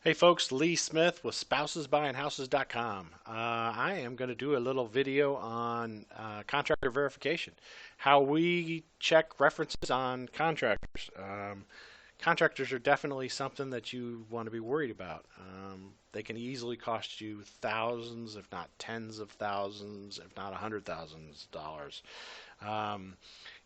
Hey folks, Lee Smith with spousesbuyinghouses.com. I am going to do a little video on contractor verification, how we check references on contractors. Contractors are definitely something that you want to be worried about. They can easily cost you thousands, if not tens of thousands, if not $100,000. Um,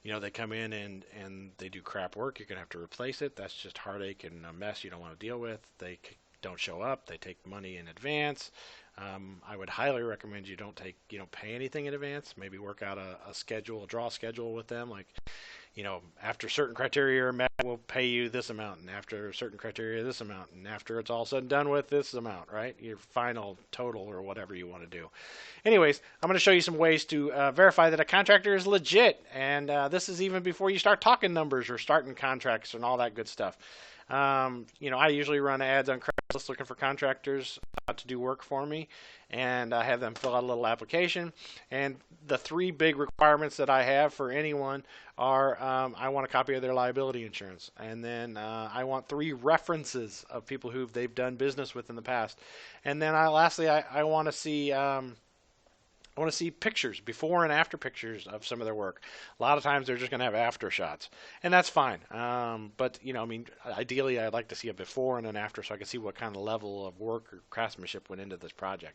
they come in and they do crap work. You're going to have to replace it. That's just heartache and a mess you don't want to deal with. They don't show up. They take money in advance. I would highly recommend you don't pay anything in advance. Maybe work out a schedule, a draw schedule with them. Like, after certain criteria are met, we'll pay you this amount, and after certain criteria, this amount, and after it's all said and done with, this amount, right? Your final total or whatever you want to do. Anyways, I'm going to show you some ways to verify that a contractor is legit, and this is even before you start talking numbers or starting contracts and all that good stuff. I usually run ads on Craigslist looking for contractors to do work for me, and I have them fill out a little application. And the three big requirements that I have for anyone are I want a copy of their liability insurance, and then I want three references of people who they've done business with in the past, and then lastly I want to see. I want to see pictures, before and after pictures of some of their work. A lot of times they're just going to have after shots, and that's fine. But ideally I'd like to see a before and an after so I can see what kind of level of work or craftsmanship went into this project.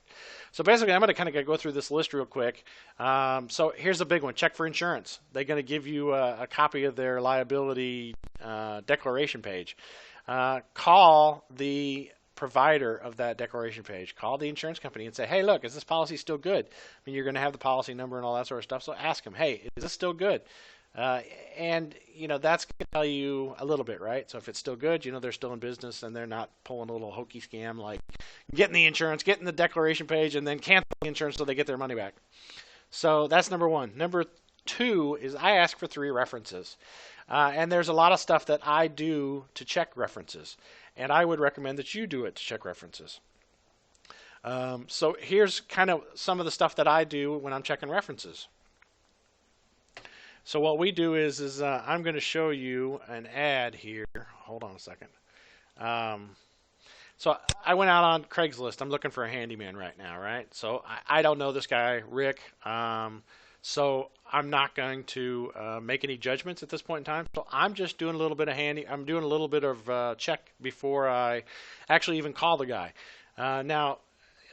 So basically, I'm going to kind of go through this list real quick. So here's a big one: check for insurance. They're going to give you a copy of their liability declaration page. Call the provider of that declaration page. Call the insurance company and say, hey, look, is this policy still good? I mean, you're going to have the policy number and all that sort of stuff, so ask them, hey, is this still good? And that's going to tell you a little bit, right? So if it's still good, they're still in business and they're not pulling a little hokey scam like getting the insurance, getting the declaration page, and then cancel the insurance so they get their money back. So that's number one. Number two is I ask for three references. And there's a lot of stuff that I do to check references, and I would recommend that you do it to check references. So here's kind of some of the stuff that I do when I'm checking references. So what we do is I'm going to show you an ad here. Hold on a second. So I went out on Craigslist. I'm looking for a handyman right now, right? So I don't know this guy, Rick. So I'm not going to make any judgments at this point in time. So I'm just doing a little bit of I'm doing a little bit of check before I actually even call the guy. Now,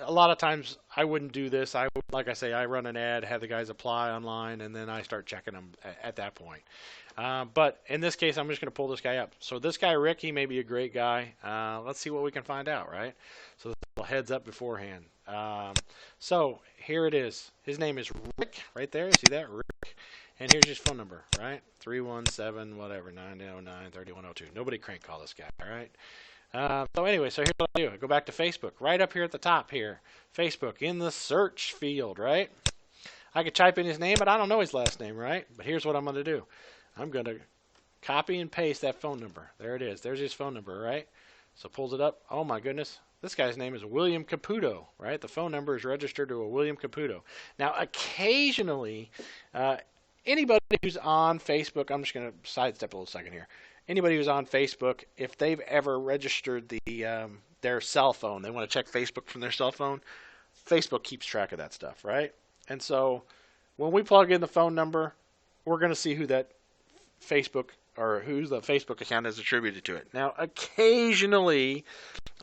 a lot of times I wouldn't do this. Like I say, I run an ad, have the guys apply online, and then I start checking them at that point. But in this case, I'm just going to pull this guy up. So this guy, Rick, he may be a great guy. Let's see what we can find out, right? So a little heads up beforehand. So here it is. His name is Rick, right there. See that? Rick. And here's his phone number, right? 317 whatever 909 3102. Nobody crank call this guy, all right? So anyway, so here's what I do. I go back to Facebook, right up here at the top here. Facebook in the search field, right? I could type in his name, but I don't know his last name, right? But here's what I'm going to do. I'm going to copy and paste that phone number. There it is. There's his phone number, right? So pulls it up. Oh my goodness. This guy's name is William Kabuto, right? The phone number is registered to a William Kabuto. Now, occasionally, anybody who's on Facebook, I'm just going to sidestep a little second here. Anybody who's on Facebook, if they've ever registered their cell phone, they want to check Facebook from their cell phone, Facebook keeps track of that stuff, right? And so when we plug in the phone number, we're going to see who that Facebook or who the Facebook account is attributed to it. Now, occasionally,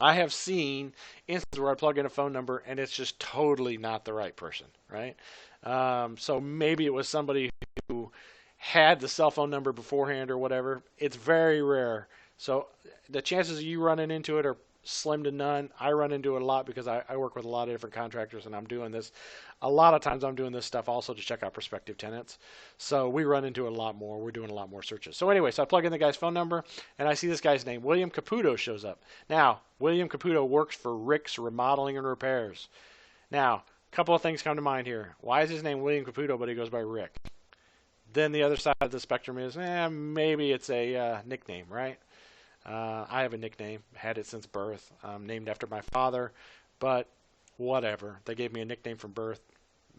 I have seen instances where I plug in a phone number and it's just totally not the right person, right? So maybe it was somebody who had the cell phone number beforehand or whatever. It's very rare. So the chances of you running into it are slim to none. I run into it a lot because I work with a lot of different contractors, and I'm doing this. A lot of times I'm doing this stuff also to check out prospective tenants. So we run into it a lot more. We're doing a lot more searches. So anyway, so I plug in the guy's phone number, and I see this guy's name. William Kabuto shows up. Now, William Kabuto works for Rick's Remodeling and Repairs. Now, a couple of things come to mind here. Why is his name William Kabuto, but he goes by Rick? Then the other side of the spectrum is, maybe it's a nickname, right? I have a nickname, had it since birth, named after my father, but whatever. They gave me a nickname from birth,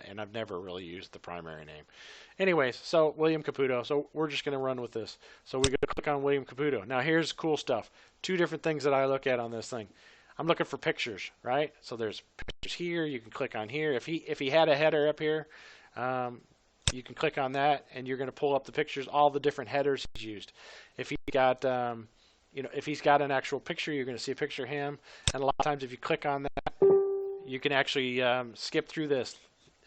and I've never really used the primary name. Anyways, so William Kabuto. So we're just going to run with this. So we go to click on William Kabuto. Now here's cool stuff. Two different things that I look at on this thing. I'm looking for pictures, right? So there's pictures here. You can click on here. If he had a header up here, you can click on that, and you're going to pull up the pictures, all the different headers he's used. If he got if he's got an actual picture, you're going to see a picture of him. And a lot of times, if you click on that, you can actually skip through this,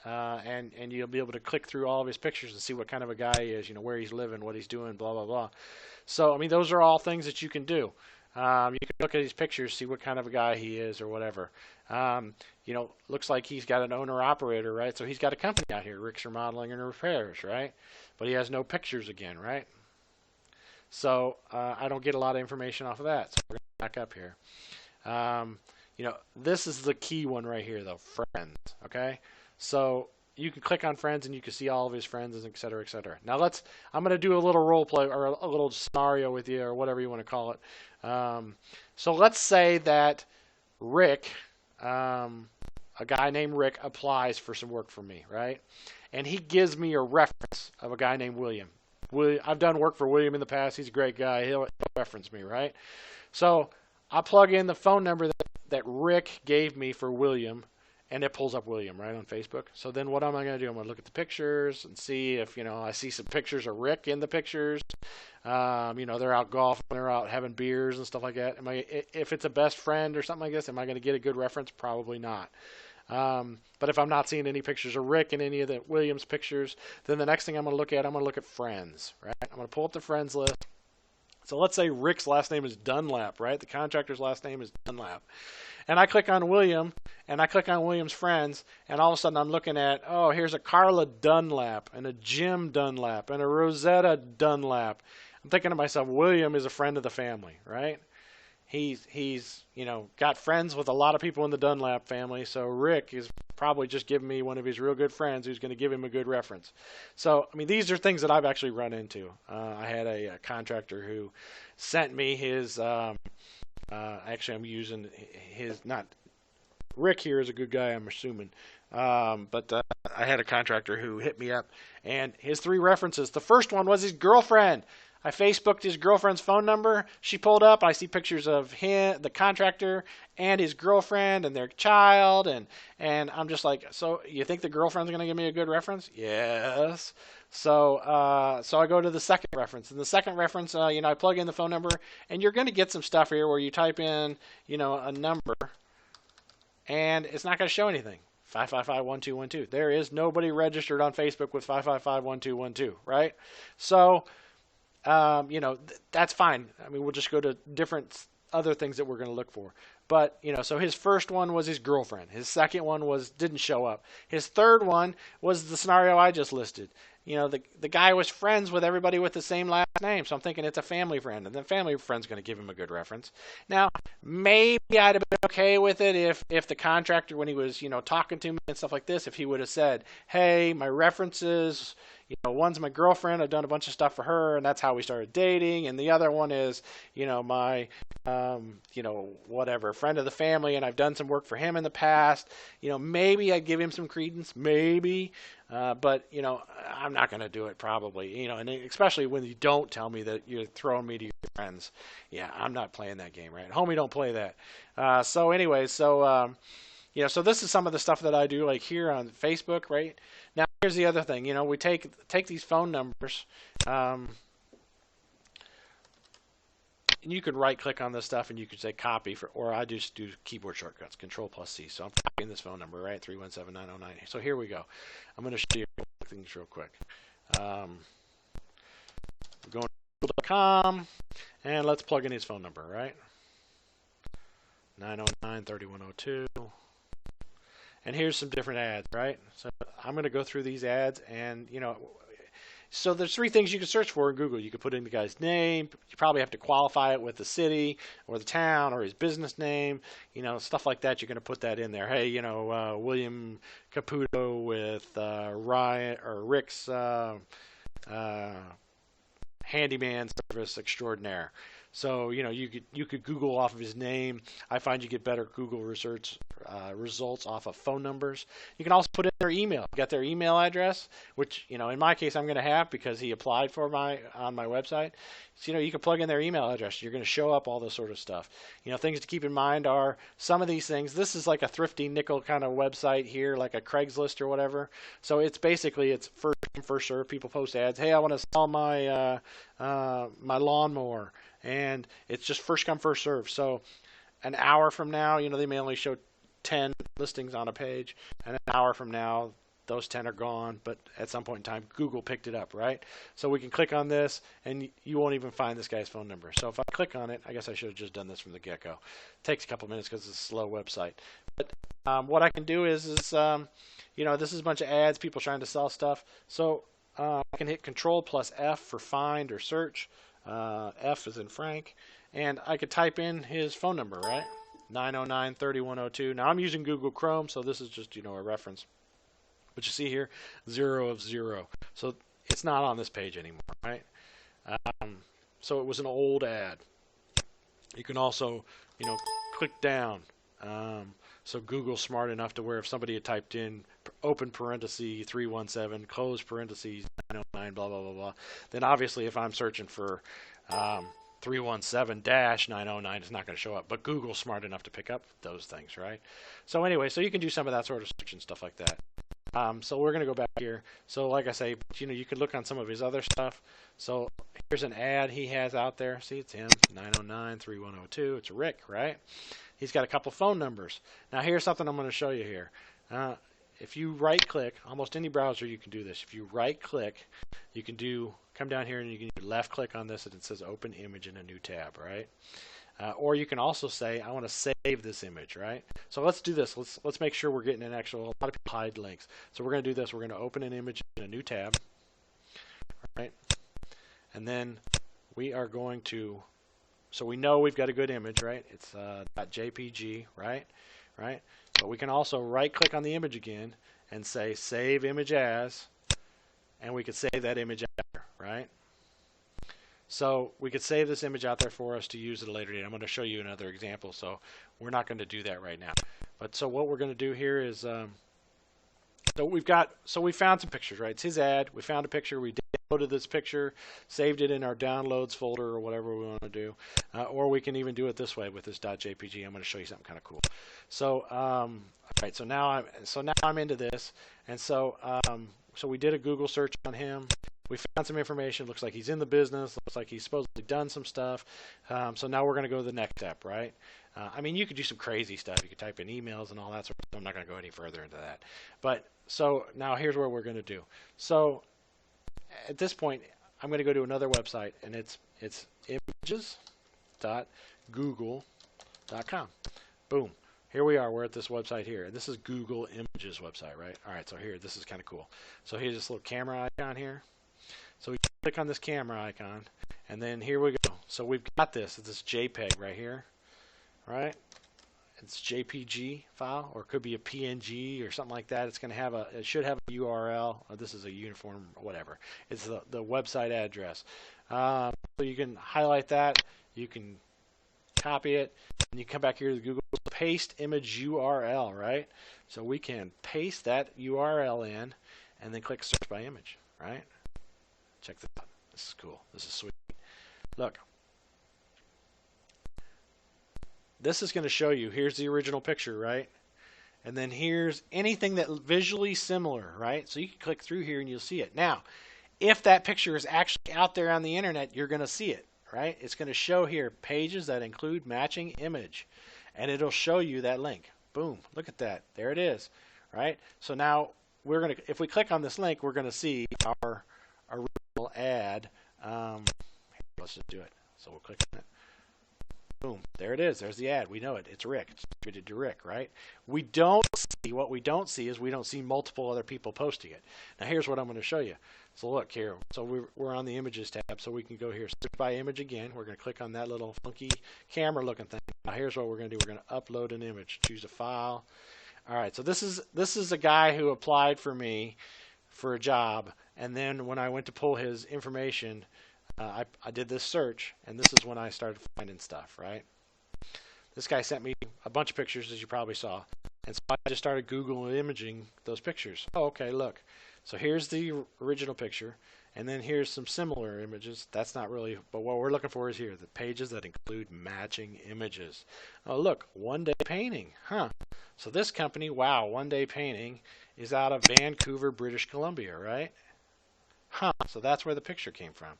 and you'll be able to click through all of his pictures and see what kind of a guy he is, where he's living, what he's doing, blah, blah, blah. So, I mean, those are all things that you can do. You can look at his pictures, see what kind of a guy he is or whatever. Looks like he's got an owner-operator, right? So he's got a company out here, Rick's Remodeling and Repairs, right? But he has no pictures again, right? So I don't get a lot of information off of that. So we're going to back up here. This is the key one right here, though, friends, okay? So you can click on friends and you can see all of his friends, et cetera, et cetera. Now I'm going to do a little role play or a little scenario with you or whatever you want to call it. So let's say that Rick, a guy named Rick, applies for some work for me, right? And he gives me a reference of a guy named William. I've done work for William in the past. He's a great guy. He'll reference me, right? So I plug in the phone number that Rick gave me for William, and it pulls up William right on Facebook. So then what am I going to do? I'm going to look at the pictures and see if, I see some pictures of Rick in the pictures. They're out golfing, they're out having beers and stuff like that. If it's a best friend or something like this, am I going to get a good reference? Probably not. But if I'm not seeing any pictures of Rick in any of the Williams pictures, then the next thing I'm going to look at friends, right? I'm going to pull up the friends list. So let's say Rick's last name is Dunlap, right? The contractor's last name is Dunlap. And I click on William, and I click on William's friends, and all of a sudden I'm looking at, here's a Carla Dunlap, and a Jim Dunlap, and a Rosetta Dunlap. I'm thinking to myself, William is a friend of the family, right? He's got friends with a lot of people in the Dunlap family, so Rick is probably just giving me one of his real good friends who's going to give him a good reference. So, these are things that I've actually run into. I had a contractor who sent me his, actually I'm using his, not, Rick here is a good guy, I'm assuming. But I had a contractor who hit me up, and his 3 references, the first one was his girlfriend. I Facebooked his girlfriend's phone number. She pulled up. I see pictures of him, the contractor, and his girlfriend and their child. And I'm just like, so you think the girlfriend's going to give me a good reference? Yes. So I go to the second reference. And the second reference, I plug in the phone number. And you're going to get some stuff here where you type in, a number. And it's not going to show anything. 555-1212. There is nobody registered on Facebook with 555-1212, right? So... that's fine. We'll just go to different other things that we're going to look for. But, so his first one was his girlfriend. His second one didn't show up. His third one was the scenario I just listed. The guy was friends with everybody with the same last name. So I'm thinking it's a family friend, and the family friend's going to give him a good reference. Now, maybe I'd have been okay with it if the contractor, when he was, talking to me and stuff like this, if he would have said, hey, my references, one's my girlfriend. I've done a bunch of stuff for her, and that's how we started dating. And the other one is, my, whatever, friend of the family, and I've done some work for him in the past. Maybe I'd give him some credence, maybe. But, I'm not going to do it probably, and especially when you don't tell me that you're throwing me to your friends. Yeah, I'm not playing that game, right? Homie, don't play that. So this is some of the stuff that I do, like here on Facebook, right? Now, here's the other thing. We take these phone numbers, and you can right-click on this stuff, and you can say copy, or I just do keyboard shortcuts, Control+C. So I'm copying this phone number, right, 317-909. So here we go. I'm going to show you things real quick. We're going to Google.com, and let's plug in his phone number, right? 909-3102. And here's some different ads, right? So I'm going to go through these ads, and, so there's 3 things you can search for in Google. You can put in the guy's name. You probably have to qualify it with the city or the town or his business name, stuff like that. You're going to put that in there. Hey, William Kabuto with Ryan or Rick's handyman service extraordinaire. So you could Google off of his name. I find you get better Google research results off of phone numbers. You can also put in their email. Get their email address, which in my case I'm going to have because he applied for on my website. So you can plug in their email address. You're going to show up all this sort of stuff. Things to keep in mind are some of these things. This is like a thrifty nickel kind of website here, like a Craigslist or whatever. So it's basically it's first serve. People post ads. Hey, I want to sell my my lawnmower, and it's just first come first serve. So an hour from now, they may only show 10 listings on a page, and an hour from now those 10 are gone, but at some point in time Google picked it up, right? So we can click on this and you won't even find this guy's phone number. So if I click on it, I guess I should have just done this from the get-go. It takes a couple minutes because it's a slow website. But what I can do is this is a bunch of ads, people trying to sell stuff. So I can hit Control plus F for find or search. F is in Frank, and I could type in his phone number, right? 909-3102. Now I'm using Google Chrome, so this is just a reference. But you see here, 0 of 0. So it's not on this page anymore, right? So it was an old ad. You can also, click down. So Google's smart enough to where if somebody had typed in open parenthesis 317, close parentheses 909, blah, blah, blah, blah, then obviously if I'm searching for 317-909, it's not going to show up. But Google's smart enough to pick up those things, right? So anyway, so you can do some of that sort of search and stuff like that. So we're going to go back here. So like I say, you could look on some of his other stuff. So here's an ad he has out there. See, it's him, 909-3102. It's Rick, right? He's got a couple phone numbers. Now here's something I'm going to show you here. If you right-click, almost any browser you can do this. If you right-click, you can come down here and you can left-click on this and it says Open Image in a new tab, right? Or you can also say, I want to save this image, right? So let's do this. Let's make sure we're getting a lot of people hide links. So we're going to do this. We're going to open an image in a new tab, right? And then we are going to, so we know we've got a good image, right? It's .jpg, right? But we can also right-click on the image again and say Save Image As, and we could save that image out there, right? So we could save this image out there for us to use at a later date. I'm going to show you another example, so we're not going to do that right now. But so what we're going to do here is, so we found some pictures, right? It's his ad. We found a picture. We downloaded this picture, saved it in our downloads folder or whatever we want to do. Or we can even do it this way with this .jpg. I'm going to show you something kind of cool. So, all right. So now I'm into this, and so we did a Google search on him. We found some information. Looks like he's in the business. Looks like he's supposedly done some stuff. So now we're going to go to the next step, right? I mean, you could do some crazy stuff. You could type in emails and all that sort of stuff. I'm not going to go any further into that. But so now here's what we're going to do. So at this point, I'm going to go to another website, and it's images.google.com. Boom. Here we are. We're at this website here. And this is Google Images website, right? All right, so here, this is kind of cool. So here's this little camera icon here. So we click on this camera icon, and then here we go. So we've got this. It's this JPEG right here, right? It's JPG file, or it could be a PNG or something like that. It's going to have it should have a URL. This is a uniform, whatever. It's the website address. So you can highlight that. You can copy it, and you come back here to the Google paste image URL, right? So we can paste that URL in, and then click search by image, right? Check this out. This is cool. This is sweet. Look. This is going to show you, here's the original picture, right? And then here's anything that visually similar, right? So you can click through here and you'll see it. Now, if that picture is actually out there on the internet, you're going to see it, right? It's going to show here pages that include matching image. And it'll show you that link. Boom. Look at that. There it is, right? So now we're going to, if we click on this link, we're going to see our original ad. Let's just do it. So we'll click on it. Boom, there it is. There's the ad. We know it. It's Rick. It's distributed to Rick, right? What we don't see is we don't see multiple other people posting it. Now here's what I'm going to show you. So look here. So we're on the images tab, so we can go here, search by image again. We're going to click on that little funky camera looking thing. Now here's what we're going to do. We're going to upload an image. Choose a file. All right, so this is a guy who applied for me for a job, and then when I went to pull his information, I did this search, and this is when I started finding stuff, right? This guy sent me a bunch of pictures, as you probably saw. And so I just started Google imaging those pictures. Oh, okay, look. So here's the original picture, and then here's some similar images. That's not really, but what we're looking for is here, the pages that include matching images. Oh, look, One Day Painting. Huh. So this company, wow, One Day Painting, is out of Vancouver, British Columbia, right? Huh. So that's where the picture came from.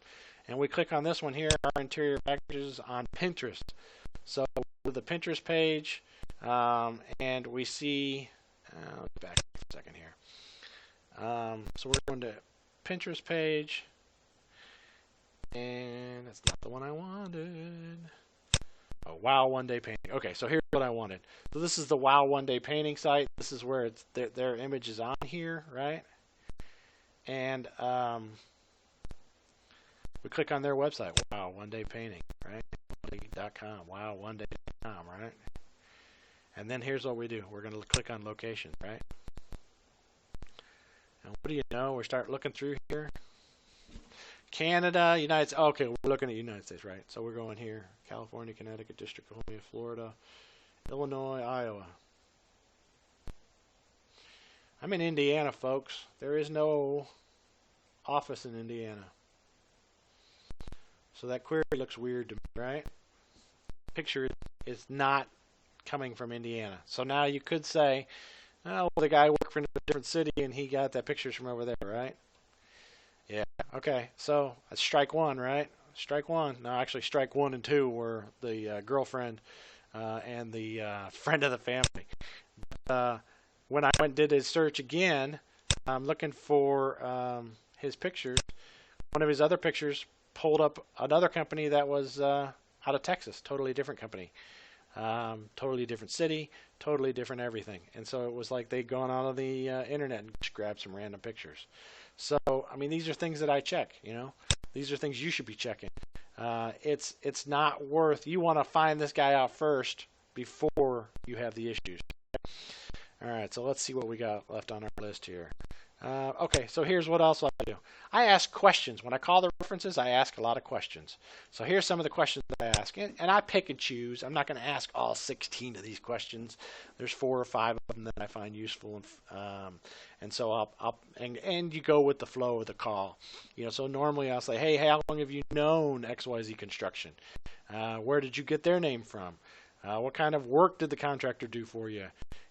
And we click on this one here, our interior packages on Pinterest. So the Pinterest page, and we see, let's back up a second here. So we're going to Pinterest page, and that's not the one I wanted. Oh, Wow One Day Painting. Okay, so here's what I wanted. So this is the Wow One Day Painting site. This is where it's their image is on here, right? And we click on their website. Wow One Day Painting, right? .com. Wow One Day.com, right? And then here's what we do. We're going to click on location, right? And what do you know? We start looking through here. Canada, United States. Okay, we're looking at United States, right? So we're going here. California, Connecticut, District of Columbia, Florida, Illinois, Iowa. I'm in Indiana, folks. There is no office in Indiana. So that query looks weird to me, right? Picture is not coming from Indiana. So now you could say, oh, well, the guy worked for a different city and he got that pictures from over there, right? Yeah. Okay. So that's strike one, right? Strike one. No, actually, strike 1 and 2 were the girlfriend and the friend of the family. When I went and did his search again, I'm looking for his pictures. One of his other pictures pulled up another company that was out of Texas, totally different company, totally different city, totally different everything. And so it was like they'd gone out on the internet and just grabbed some random pictures. So, I mean, these are things that I check, you know. These are things you should be checking. It's not worth, you want to find this guy out first before you have the issues. All right, so let's see what we got left on our list here. Okay, so here's what else I do. I ask questions. When I call the references, I ask a lot of questions. So here's some of the questions that I ask. And I pick and choose. I'm not going to ask all 16 of these questions. There's 4 or 5 of them that I find useful. And so and you go with the flow of the call. You know, so normally I'll say, hey, how long have you known XYZ Construction? Where did you get their name from? What kind of work did the contractor do for you?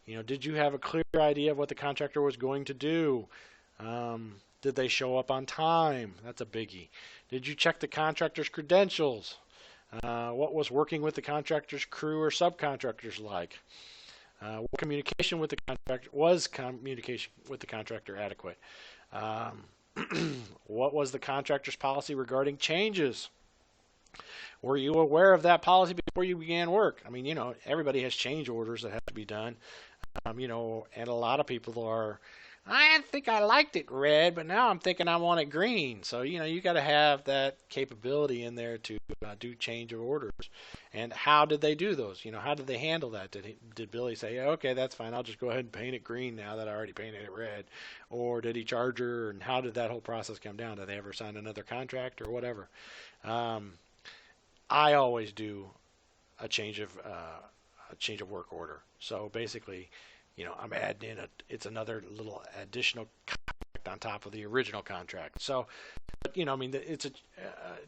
You know, did you have a clear idea of what the contractor was going to do? Did they show up on time? That's a biggie. Did you check the contractor's credentials? What was working with the contractor's crew or subcontractors like? What communication with the contractor was communication with the contractor adequate? What was the contractor's policy regarding changes? Were you aware of that policy before you began work? I mean, you know, everybody has change orders that have to be done. You know, and a lot of people are, I think I liked it red, but now I'm thinking I want it green. So, you know, you got to have that capability in there to do change of orders. And how did they do those? You know, how did they handle that? Did Billy say, yeah, okay, that's fine, I'll just go ahead and paint it green now that I already painted it red? Or did he charge her? And how did that whole process come down? Did they ever sign another contract or whatever? I always do a change of work order. So basically, you know, I'm adding in it's another little additional contract on top of the original contract. So, you know, I mean, it's a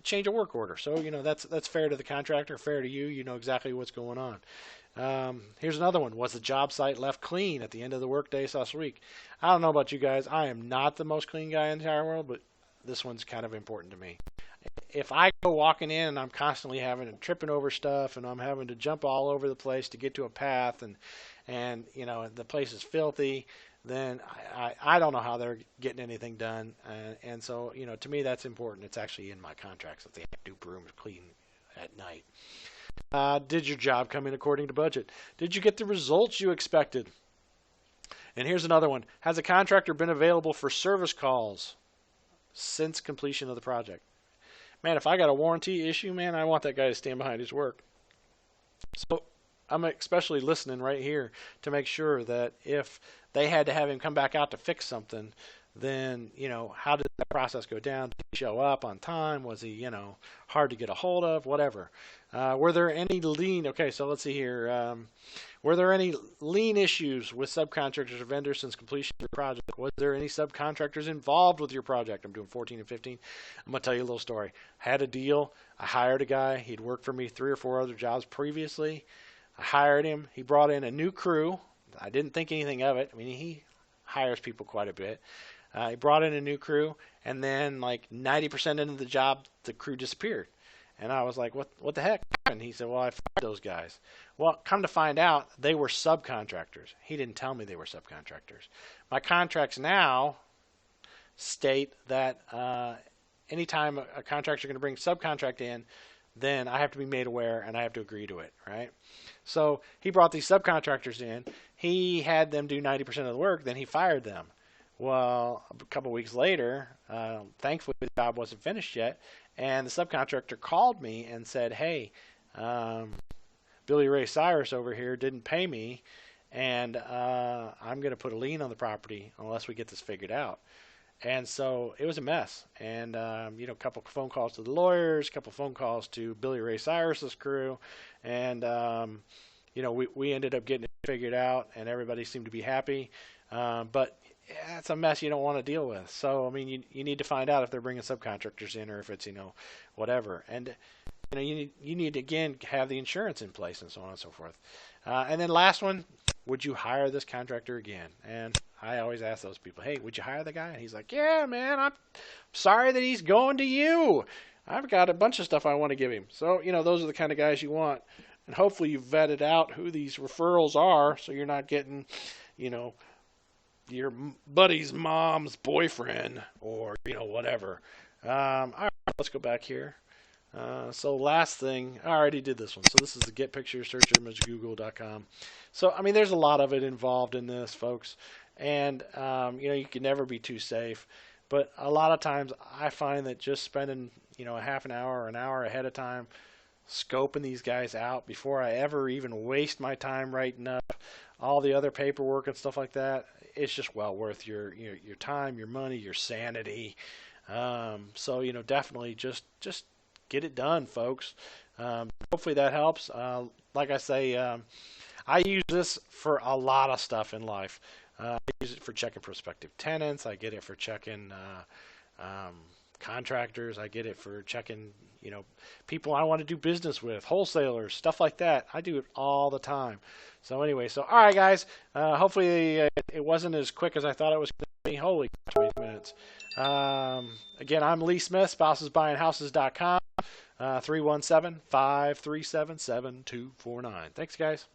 change of work order. So, you know, that's fair to the contractor, fair to you. You know exactly what's going on. Here's another one. Was the job site left clean at the end of the workday last week? I don't know about you guys. I am not the most clean guy in the entire world, but this one's kind of important to me. If I go walking in and I'm constantly tripping over stuff and I'm having to jump all over the place to get to a path and you know, the place is filthy, then I don't know how they're getting anything done. And so, you know, to me that's important. It's actually in my contracts that they have to do rooms clean at night. Did your job come in according to budget? Did you get the results you expected? And here's another one. Has a contractor been available for service calls since completion of the project? Man, if I got a warranty issue, man, I want that guy to stand behind his work. So I'm especially listening right here to make sure that if they had to have him come back out to fix something, then, how did that process go down? Did he show up on time? Was he, hard to get a hold of? Whatever. Were there any lien? Okay, so let's see here. Were there any lien issues with subcontractors or vendors since completion of your project? Was there any subcontractors involved with your project? I'm doing 14 and 15. I'm going to tell you a little story. Had a deal. I hired a guy. He'd worked for me 3 or 4 other jobs previously. I hired him. He brought in a new crew. I didn't think anything of it. I mean, he hires people quite a bit. He brought in a new crew, and then like 90% into the job, the crew disappeared. And I was like, what the heck? And he said, well, I fired those guys. Well, come to find out, they were subcontractors. He didn't tell me they were subcontractors. My contracts now state that anytime a contractor is going to bring subcontract in, then I have to be made aware and I have to agree to it, right? So he brought these subcontractors in. He had them do 90% of the work, then he fired them. Well, a couple weeks later, thankfully the job wasn't finished yet, and the subcontractor called me and said, hey, Billy Ray Cyrus over here didn't pay me, and I'm going to put a lien on the property unless we get this figured out. And so it was a mess. And, a couple phone calls to the lawyers, a couple phone calls to Billy Ray Cyrus's crew, and, we ended up getting it figured out, and everybody seemed to be happy. But it's a mess you don't want to deal with. So, I mean, you need to find out if they're bringing subcontractors in or if it's, whatever. And, you need to, again, have the insurance in place and so on and so forth. And then last one, would you hire this contractor again? And I always ask those people, hey, would you hire the guy? And he's like, yeah, man, I'm sorry that he's going to you. I've got a bunch of stuff I want to give him. So, those are the kind of guys you want. And hopefully you've vetted out who these referrals are so you're not getting, your buddy's mom's boyfriend or, whatever. All right, let's go back here. So last thing, I already did this one. So this is the get picture, search image, google.com. So, I mean, there's a lot of it involved in this, folks. And, you can never be too safe. But a lot of times I find that just spending, a half an hour or an hour ahead of time scoping these guys out before I ever even waste my time writing up all the other paperwork and stuff like that, it's just well worth your time, your money, your sanity. So, definitely just get it done, folks. Hopefully that helps. Like I say, I use this for a lot of stuff in life. I use it for checking prospective tenants. I get it for checking contractors. I get it for checking, people I want to do business with, wholesalers, stuff like that. I do it all the time. So anyway, all right, guys. Hopefully it wasn't as quick as I thought it was going to be. Holy 20 minutes. Again, I'm Lee Smith, spousesbuyinghouses.com, 317-537-7249. Thanks, guys.